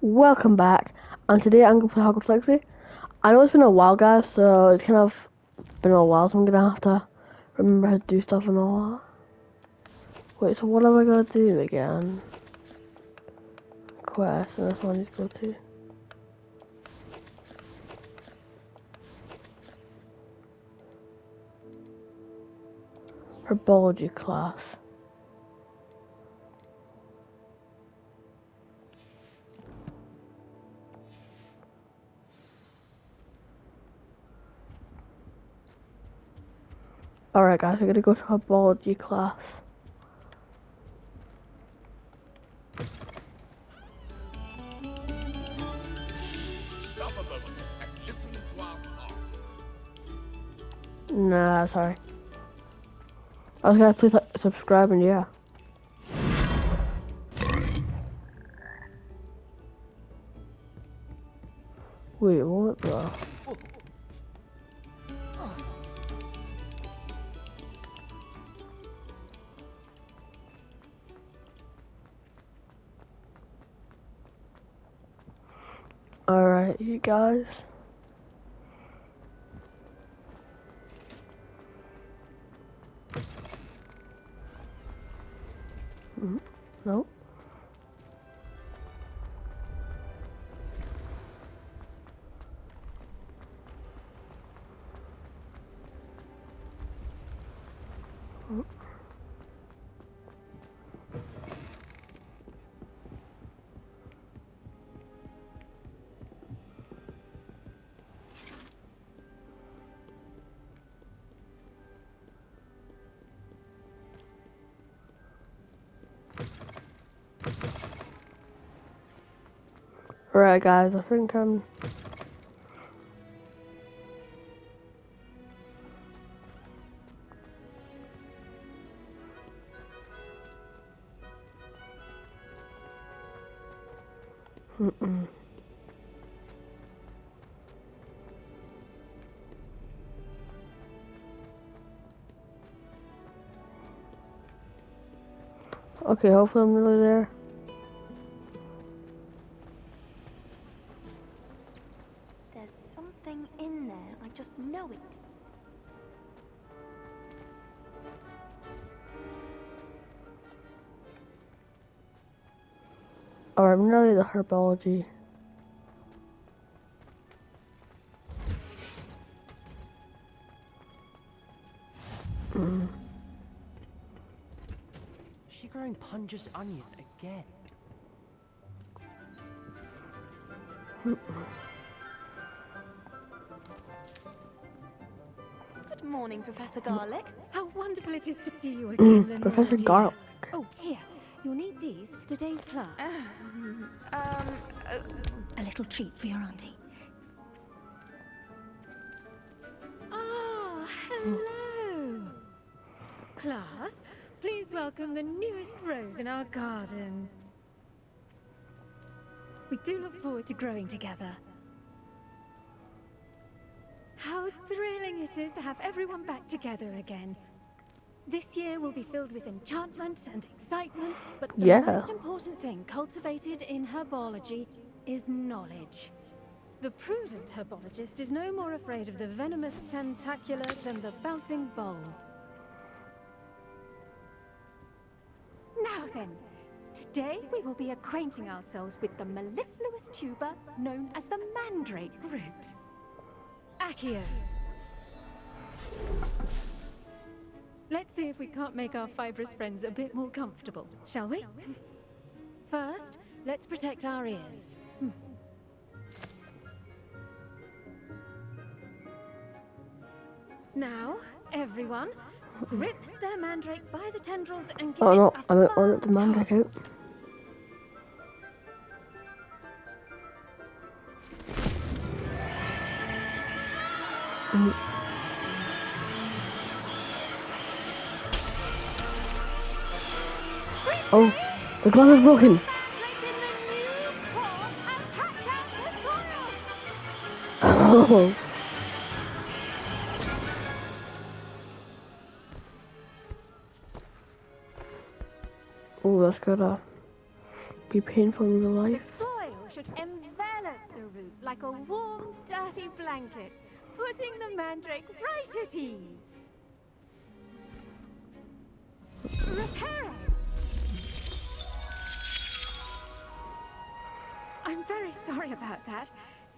Welcome back, and today I'm going to play Hogwarts Legacy. I know it's been a while, guys, so it's kind of been a while, so I'm going to have to remember how to do stuff and all that. Wait, so what am I going to do again? Quest, and that's what I need to go to. Herbology class. Alright guys, we're going to go to Herbology class. Stop a moment and listen to our song. Nah, sorry. I was going to please subscribe and yeah. Wait, what the? Alright, you guys. Nope. Alright guys, I think I'm... Okay, hopefully I'm really there. There's something in there. I just know it. Alright, I'm nearly the herbology. She growing Punjus onion again. Good morning, Professor Garlick. How wonderful it is to see you again, Lenora, Professor dear. Garlick. Oh, here. You'll need these for today's class. A little treat for your auntie. Ah, hello. Class, please welcome the newest rose in our garden. We do look forward to growing together. How thrilling it is to have everyone back together again. This year will be filled with enchantment and excitement, but the Yeah. most important thing cultivated in herbology is knowledge. The prudent herbologist is no more afraid of the venomous tentacula than the bouncing bulb. Now then, today we will be acquainting ourselves with the mellifluous tuber known as the mandrake root. Accio. Let's see if we can't make our fibrous friends a bit more comfortable, shall we? First, let's protect our ears. Now, everyone, grip their mandrake by the tendrils and give Oh no, it a I'm firm the mandrake tug. out. Oh, the glass is broken. Oh. Oh, that's gonna be painful in real The life. soil should envelop the root like a warm, dirty blanket, putting the mandrake right at ease. Reparo! I'm very sorry about that.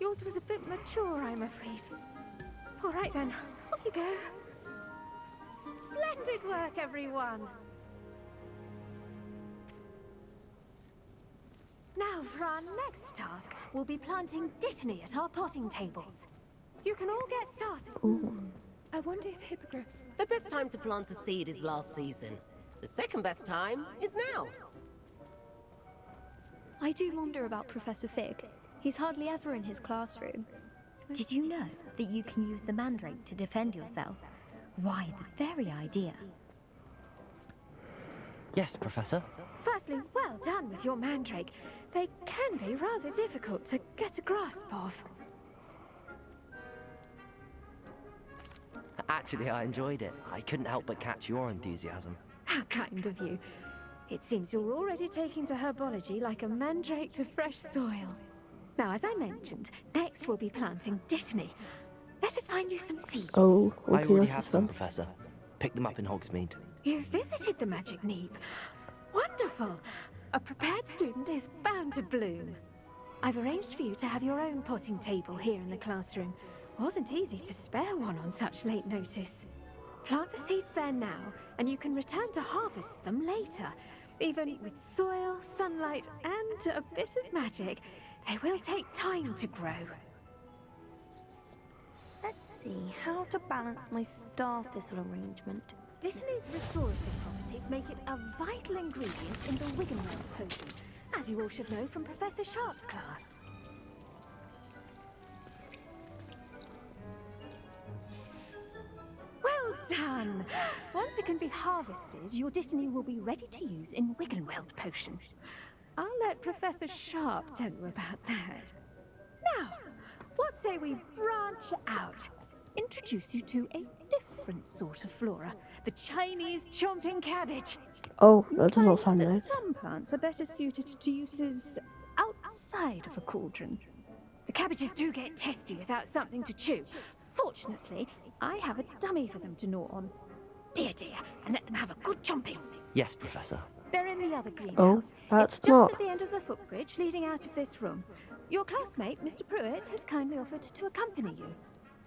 Yours was a bit mature, I'm afraid. All right then, off you go. Splendid work, everyone! Now for our next task, we'll be planting Dittany at our potting tables. You can all get started. Ooh. I wonder if hippogriffs... The best time to plant a seed is last season. The second best time is now. I do wonder about Professor Fig. He's hardly ever in his classroom. Did you know that you can use the mandrake to defend yourself? Why, the very idea. Yes, Professor. Firstly, well done with your mandrake. They can be rather difficult to get a grasp of. Actually, I enjoyed it. I couldn't help but catch your enthusiasm. How kind of you. It seems you're already taking to herbology like a mandrake to fresh soil. Now, as I mentioned, next we'll be planting Dittany. Let us find you some seeds. Oh, okay, I already that's have fun. some, Professor. Pick them up in Hogsmeade. You visited the Magic Neep. Wonderful! A prepared student is bound to bloom. I've arranged for you to have your own potting table here in the classroom. Wasn't easy to spare one on such late notice. Plant the seeds there now, and you can return to harvest them later. Even with soil, sunlight, and a bit of magic, they will take time to grow. Let's see how to balance my star thistle arrangement. Dittany's restorative properties make it a vital ingredient in the Wiggenweld potion, as you all should know from Professor Sharp's class. Well done! Once it can be harvested, your Dittany will be ready to use in Wiggenweld potion. I'll let Professor Sharp tell you about that. Now, what say we branch out? Introduce you to a different sort of flora, the Chinese chomping cabbage. Oh, You'll that does not find sound that nice. some plants are better suited to uses outside of a cauldron. The cabbages do get testy without something to chew. Fortunately, I have a dummy for them to gnaw on. Be a dear and let them have a good chomping. Yes, Professor. They're in the other greenhouse. that's It's just not- at the end of the footbridge leading out of this room. Your classmate, Mr. Pruitt, has kindly offered to accompany you.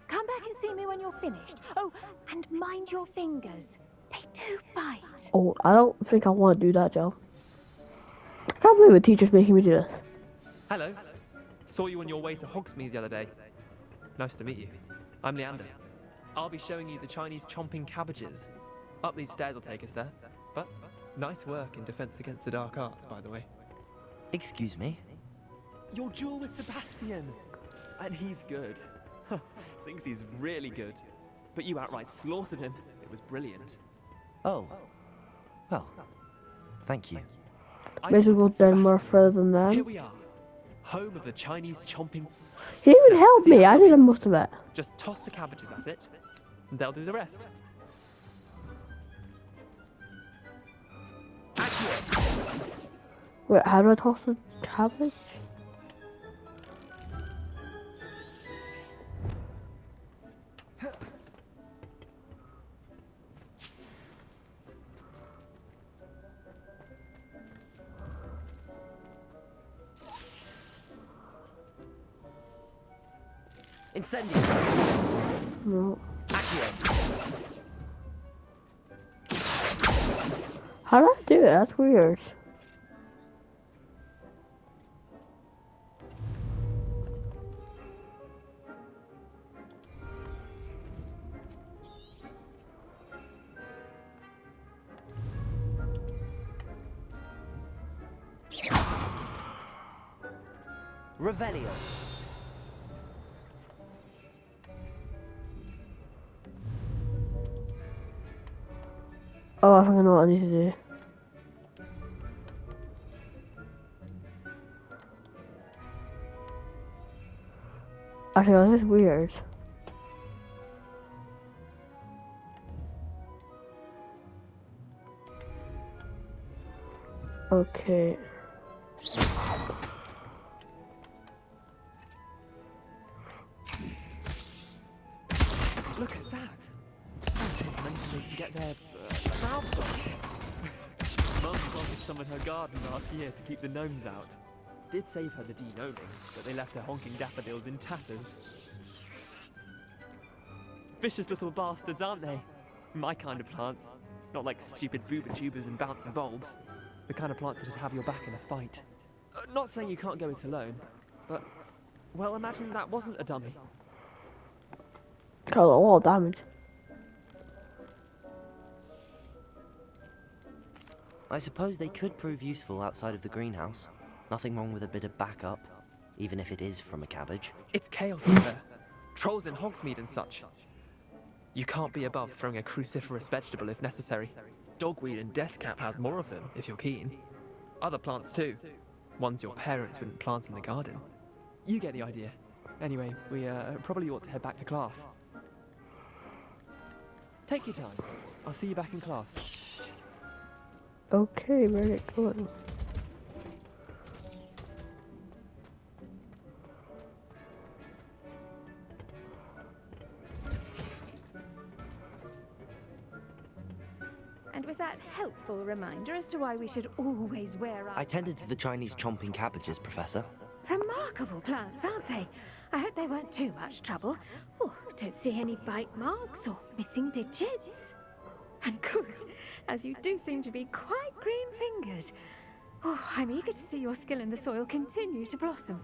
Come back and see me when you're finished. Oh, and mind your fingers. They do bite. Oh, I don't think I want to do that, Joe. I can't believe the teacher's making me do this. Hello. Saw you on your way to Hogsmeade the other day. Nice to meet you. I'm Leander. I'll be showing you the Chinese chomping cabbages. Up these stairs will take us there. But nice work in Defense Against the Dark Arts, by the way. Excuse me? Your duel with Sebastian! And he's good. Thinks he's really good. But you outright slaughtered him. It was brilliant. Oh. Well, thank you. I Maybe didn't we'll put then more Sebastian. further than Here that. we are. Home of the Chinese chomping. He didn't even help me. I did most of it. Just toss the cabbages at it, and they'll do the rest. Wait, how do I toss the cabbage? Incendio. No. Accio. How do I do it? That's weird. Revelio. Oh, I think I know what I need to do. Actually, this is weird. Okay. get their mouths on. Mum planted some in her garden last year to keep the gnomes out. Did save her the de-gnoming, but they left her honking daffodils in tatters. Vicious little bastards, aren't they? My kind of plants. Not like stupid booba tubers and bouncing bulbs. The kind of plants that'd have your back in a fight. Not saying you can't go it alone, but, well, imagine that wasn't a dummy. Caused a lot of damage. I suppose they could prove useful outside of the greenhouse. Nothing wrong with a bit of backup, even if it is from a cabbage. It's chaos in there. Trolls in Hogsmeade and such. You can't be above throwing a cruciferous vegetable if necessary. Dogweed and deathcap has more of them, if you're keen. Other plants too. Ones your parents wouldn't plant in the garden. You get the idea. Anyway, we probably ought to head back to class. Take your time. I'll see you back in class. Okay, where are you going? And with that helpful reminder as to why we should always wear our... I tended to the Chinese chomping cabbages, Professor. Remarkable plants, aren't they? I hope they weren't too much trouble. Oh, don't see any bite marks or missing digits. And good, as you do seem to be quite green-fingered. Oh, I'm eager to see your skill in the soil continue to blossom.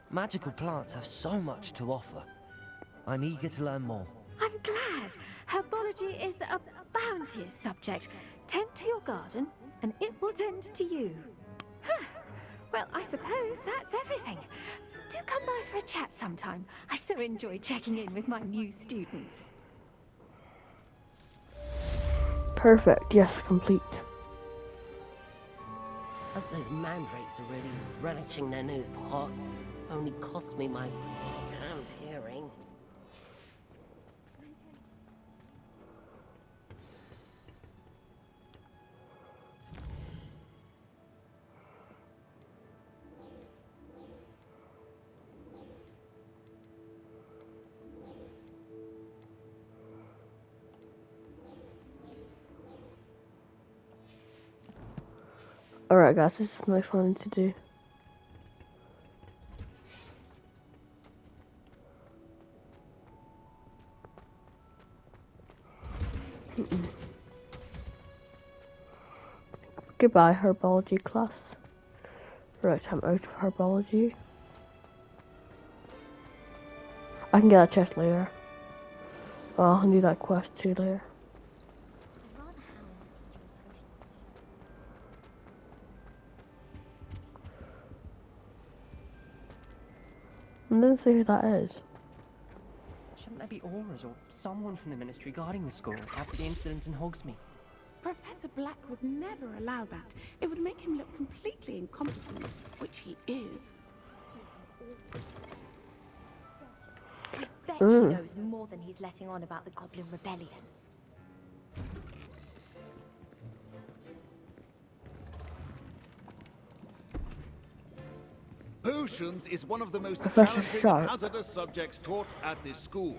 Magical plants have so much to offer. I'm eager to learn more. I'm glad. Herbology is a bounteous subject. Tend to your garden, and it will tend to you. Huh. Well, I suppose that's everything. Do come by for a chat sometime. I so enjoy checking in with my new students. Perfect, yes, complete. Hope those mandrakes are really relishing their new pots. Only cost me my damned hearing. Alright guys, this is the next one to do. Goodbye, herbology class. Right, I'm out of herbology. I can get that chest later. Oh, I'll need that quest too later. I didn't see who that is. Shouldn't there be Aurors or someone from the Ministry guarding the school after the incident in Hogsmeade? Professor Black would never allow that. It would make him look completely incompetent, which he is. I bet he knows more than he's letting on about the Goblin Rebellion. Potions is one of the most Professor challenging Sharp. and hazardous subjects taught at this school.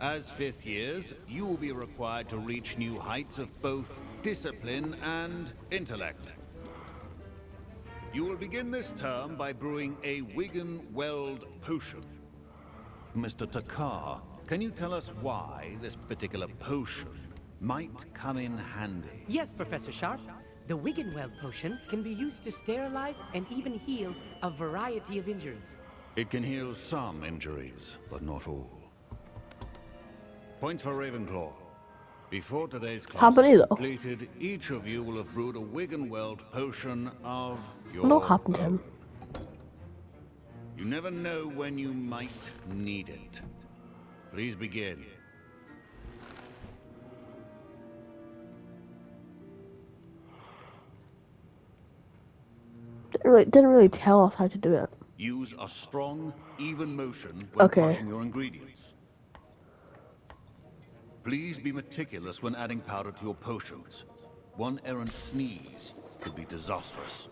As fifth years, you will be required to reach new heights of both discipline and intellect. You will begin this term by brewing a Wigan Weld potion. Mr. Takar, can you tell us why this particular potion might come in handy? Yes, Professor Sharp. The Wiggenweld potion can be used to sterilize and even heal a variety of injuries. It can heal some injuries, but not all. Points for Ravenclaw. Before today's class Happened is though. completed, each of you will have brewed a Wiggenweld potion of your What happened to own. him? You never know when you might need it. Please begin. Didn't really tell us how to do it. Use a strong, even motion when Okay. crushing your ingredients. Please be meticulous when adding powder to your potions. One errant sneeze could be disastrous.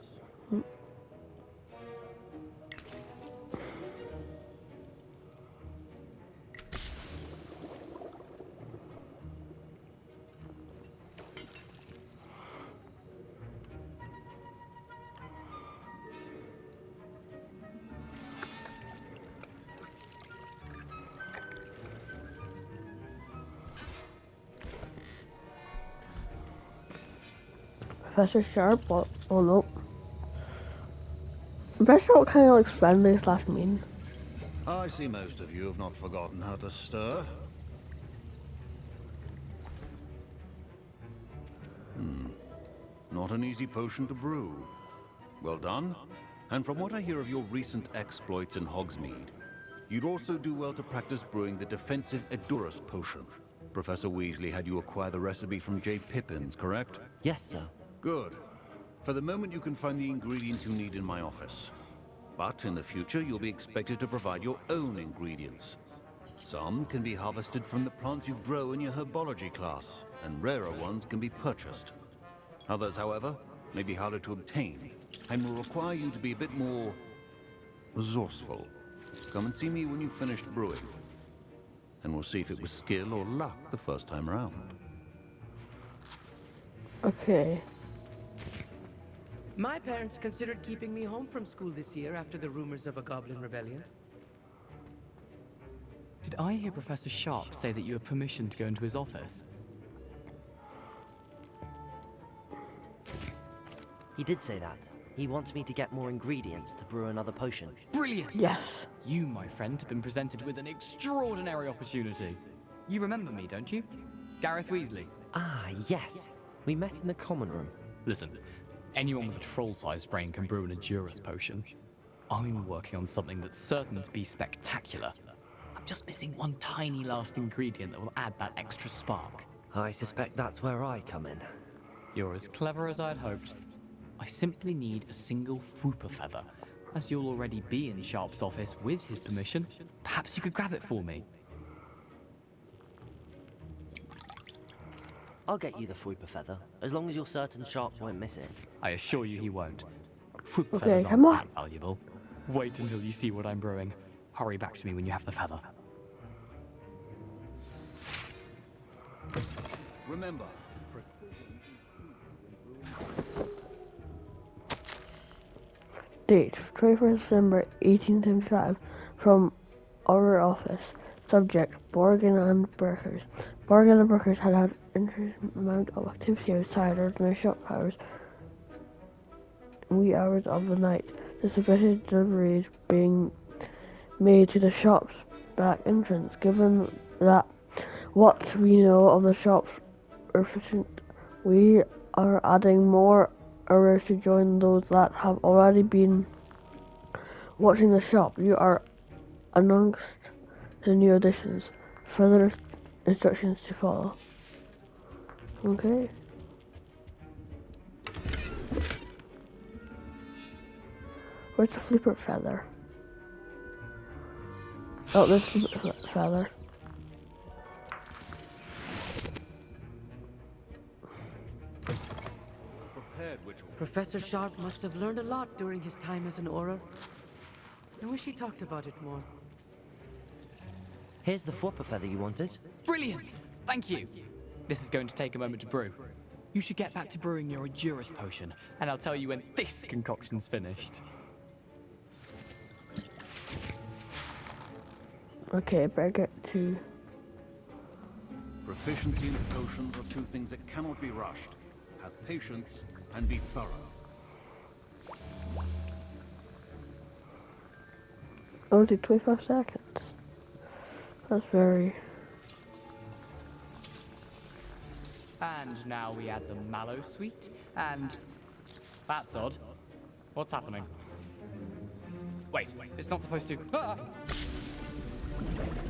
Professor Sharp? What? Oh no. Professor what kind of like friendly slash mean. I see most of you have not forgotten how to stir. Not an easy potion to brew. Well done. And from what I hear of your recent exploits in Hogsmeade, you'd also do well to practice brewing the defensive Edurus potion. Professor Weasley had you acquire the recipe from J. Pippins, correct? Yes, sir. Good. For the moment, you can find the ingredients you need in my office. But in the future, you'll be expected to provide your own ingredients. Some can be harvested from the plants you grow in your herbology class, and rarer ones can be purchased. Others, however, may be harder to obtain, and will require you to be a bit more resourceful. Come and see me when you've finished brewing, and we'll see if it was skill or luck the first time around. Okay. My parents considered keeping me home from school this year after the rumors of a goblin rebellion. Did I hear Professor Sharp say that you have permission to go into his office? He did say that. He wants me to get more ingredients to brew another potion. Brilliant! Yes. You, my friend, have been presented with an extraordinary opportunity. You remember me, don't you? Gareth Weasley. Ah, yes. We met in the common room. Listen, anyone with a troll-sized brain can brew an Edurus potion. I'm working on something that's certain to be spectacular. I'm just missing one tiny last ingredient that will add that extra spark. I suspect that's where I come in. You're as clever as I'd hoped. I simply need a single Fwooper feather. As you'll already be in Sharp's office with his permission, perhaps you could grab it for me. I'll get you the Fwooper feather, as long as you're certain Sharp won't miss it. I assure you he won't. Fwooper Okay, feathers come aren't on. that valuable. Wait until you see what I'm brewing. Hurry back to me when you have the feather. Remember, Date 21st December 1875 from our office. Subject Borgin and Burkers. Borgin and Burkers had an interesting amount of activity outside ordinary shop hours in wee hours of the night. The suspected deliveries being made to the shop's back entrance. Given that what we know of the shop's efficient, we are adding more hours to join those that have already been watching the shop. You are amongst the new additions. Further instructions to follow. Okay. Where's the flipper feather? Oh, this is the feather. Professor Sharp must have learned a lot during his time as an Auror. I wish he talked about it more. Here's the Fwooper feather you wanted. Brilliant! Thank you! This is going to take a moment to brew. You should get back to brewing your Edurus potion, and I'll tell you when this concoction's finished. Okay, better get to... proficiency in potions are two things that cannot be rushed. Have patience and be thorough. Only 25 seconds. That's very... And now we add the mallow sweet, and... That's odd. What's happening? Wait, it's not supposed to... Ah!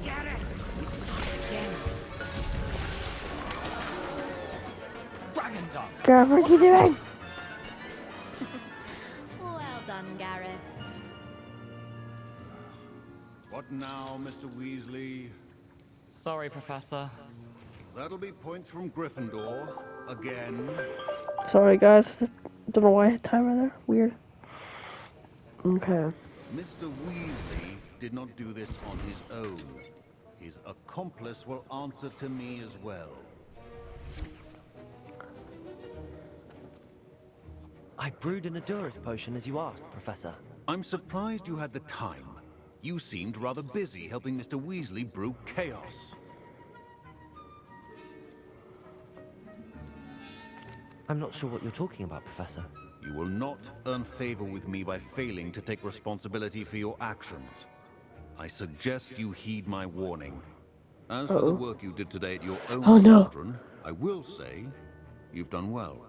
Get it! Dragon Dog! Gareth, what are you doing? Well done, Gareth. What now, Mr. Weasley? Sorry, Professor. That'll be points from Gryffindor. Again. Sorry guys, don't know why I had timer there. Weird. Okay. Mr. Weasley did not do this on his own. His accomplice will answer to me as well. I brewed an Edurus potion as you asked, Professor. I'm surprised you had the time. You seemed rather busy helping Mr. Weasley brew chaos. I'm not sure what you're talking about, Professor. You will not earn favor with me by failing to take responsibility for your actions. I suggest you heed my warning. As for the work you did today at your own cauldron, I will say you've done well.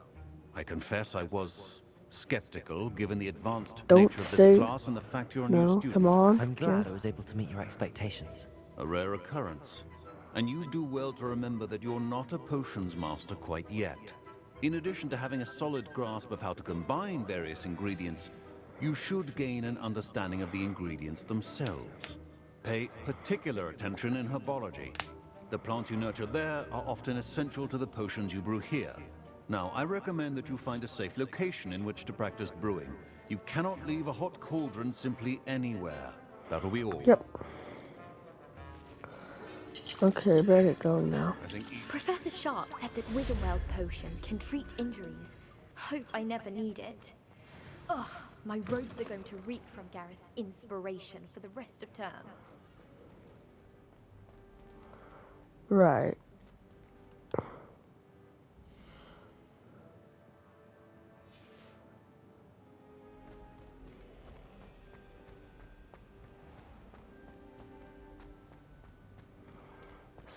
I confess I was skeptical given the advanced nature of this class and the fact you're a new student. Come on. I'm glad I was able to meet your expectations. A rare occurrence. And you do well to remember that you're not a potions master quite yet. In addition to having a solid grasp of how to combine various ingredients, you should gain an understanding of the ingredients themselves. Pay particular attention in herbology. The plants you nurture there are often essential to the potions you brew here. Now, I recommend that you find a safe location in which to practice brewing. You cannot leave a hot cauldron simply anywhere. That'll be all. Yep. Okay, better get going now. Professor Sharp said that Wiggenweld potion can treat injuries. Hope I never need it. Ugh, my robes are going to reek from Gareth's inspiration for the rest of term. Right.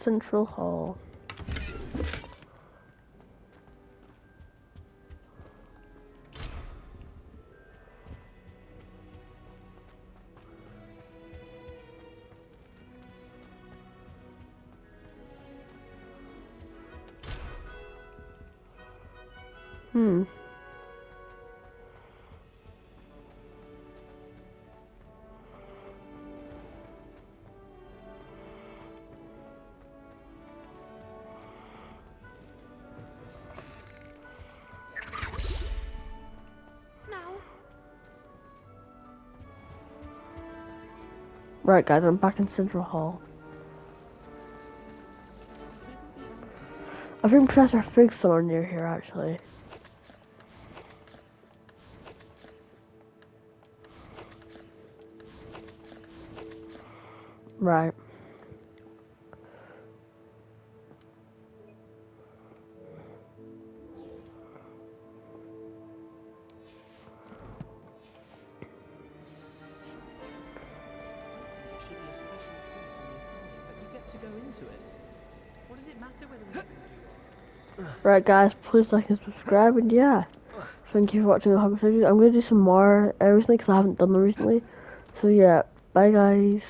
Central Hall. Right, guys, I'm back in Central Hall. I think Professor Fig's somewhere near here, actually. Right. Right, guys, please like and subscribe, and yeah, thank you for watching the Hogwarts series. I'm gonna do some more recently because I haven't done them recently. So yeah, bye guys.